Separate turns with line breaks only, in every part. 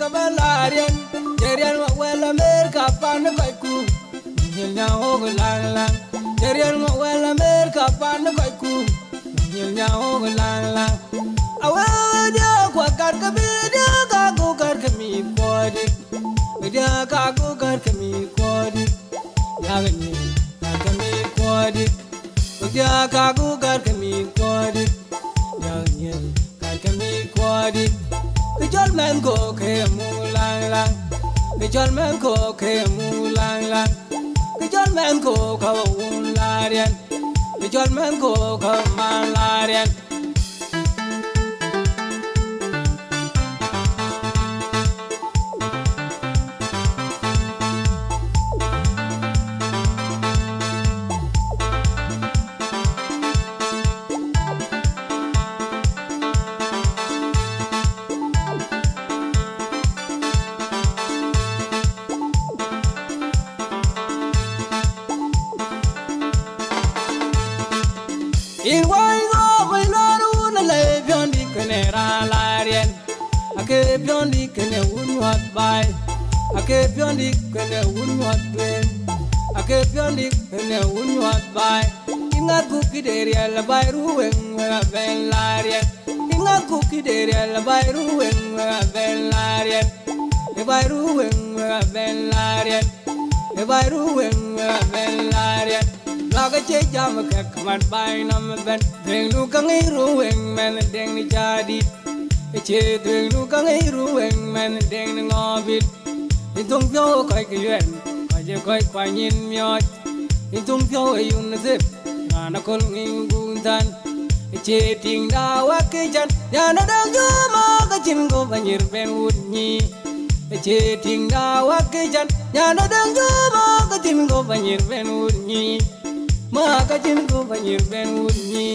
kabalarian jerian wa wala mer kapan koy ku nyel nyao lang lang jerian wa wala mer kapan koy ku nyel nyao lang lang awa dia kwa kar ka bi dia ka ku kar ka mi kwadi dia ka ku kar ka mi kwadi ya ni ka mi kwadi dia ka ku kar ka mi kwadi ya ni ka mi kwadi cái chót men cô khe mu lang lang cái chót men cô khe mu lang lang cái chót men cô khâu la rian cái chót men cô khâu ma la rian in wai go mai na ru na le pion di kene ra la rien ake pion di kene un wat bai ake pion di kene un wat ben ake pion di kene un wat bai ingat ku kideria la bai ruwen wa ben la rien ingat ku kideria la bai ruwen wa ben la rien e bai ruwen wa ben la rien e bai ruwen wa ben la rien laga che jam ka kaman bai nam ben deng lu ka ngai rueng men deng ni jadi e che deng lu ka ngai rueng men deng ni ngobit in tung pyo kai ki yen ka je kai kwa nyin myot in tung pyo e yun na zip na na kol ngin gun tan e che ting da wa ke jan ya na dang ju ma ka chin go banir ben wut ni e che ting da wa ke jan ya na dang ju ma ka chin go banir ben wut ni ma ka jim ko banir ben wudni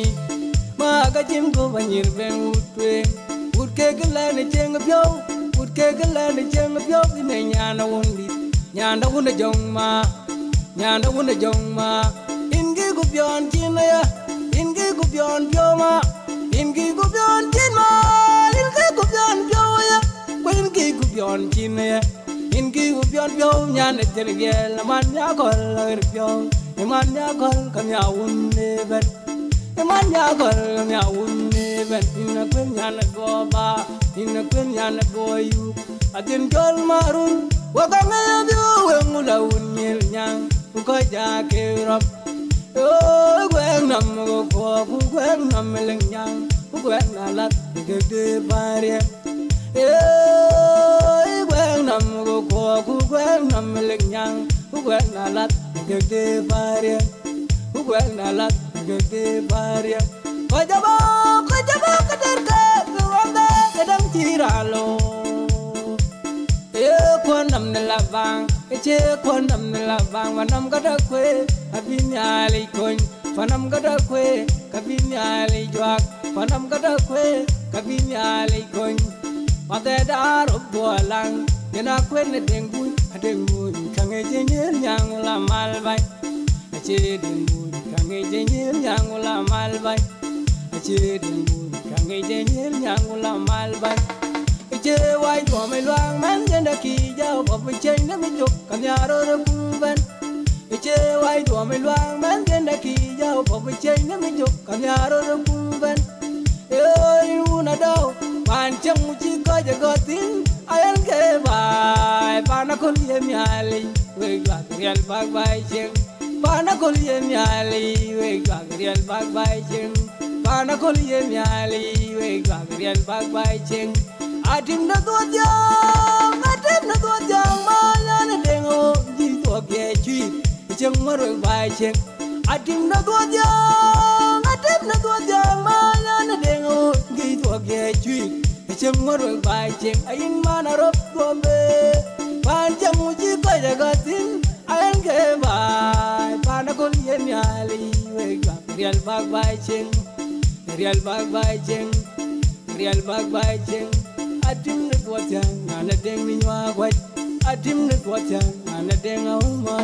ma ka jim ko banir ben wudwe wud ke gala ne jeng pyo wud ke gala ne jeng pyo ne nyana wondi nyana wunda jong ma ingi gu byon chin ya ingi gu byon pyo ma ingi gu byon chin ma ingi gu byon pyo ya ko ingi gu byon chin ya ingi gu byon pyo nyana tergel man ya kol pyo Eman ya gol kam ya unne ben Eman ya gol kam ya unne ben Inna kwen ya na go ba Inna kwen ya na go yu Atin gol marun Waka ngaya biyo wengula unyil nyang Uko ja ke rap Gweng nam go kwa Gweng nam meleng nyang Gweng nalat Gede barya Gweng nam go kwa Gweng nam meleng nyang Gweng nalat gede varia ugweng nalat gede varia kajaba kaderka wanda kadang tiralo kwanam nelavang che kwanam nelavang wanam kada kwe abinyali kon fanam kada kwe kabinyali jwak fanam kada kwe kabinyali kon mate daro bolang yana kwen dengu adengun kange jenyer nyang la malbai ache dengun kange jenyer nyang la malbai ache dengun kange jenyer nyang la malbai ache wai do me luang man jenda ki jao bob chen na mi juk kan yaro ro kuben ache wai do me luang man jenda ki jao bob chen na mi juk kan yaro ro kuben ey una do pan chang chi ko je gotin ayan ke bai pana kol yem yali we gak real bag bai cheng pana kol yem yali we gak real bag bai cheng pana kol yem yali we gak real bag bai cheng atim na to jang ma ya na dengo ji to ke chi cheng ma ro bai cheng atim na to jang ma ya na dengo ji to ke chi cheng ma ro bai cheng ayin mana rob gombe pan jamu ji ko jaga tin ayan ke bai pana kol yen yali we ga real bag bai cheng real bag bai cheng atim ne ko jang na deng ni wa kwat atim ne ko jang na deng au ma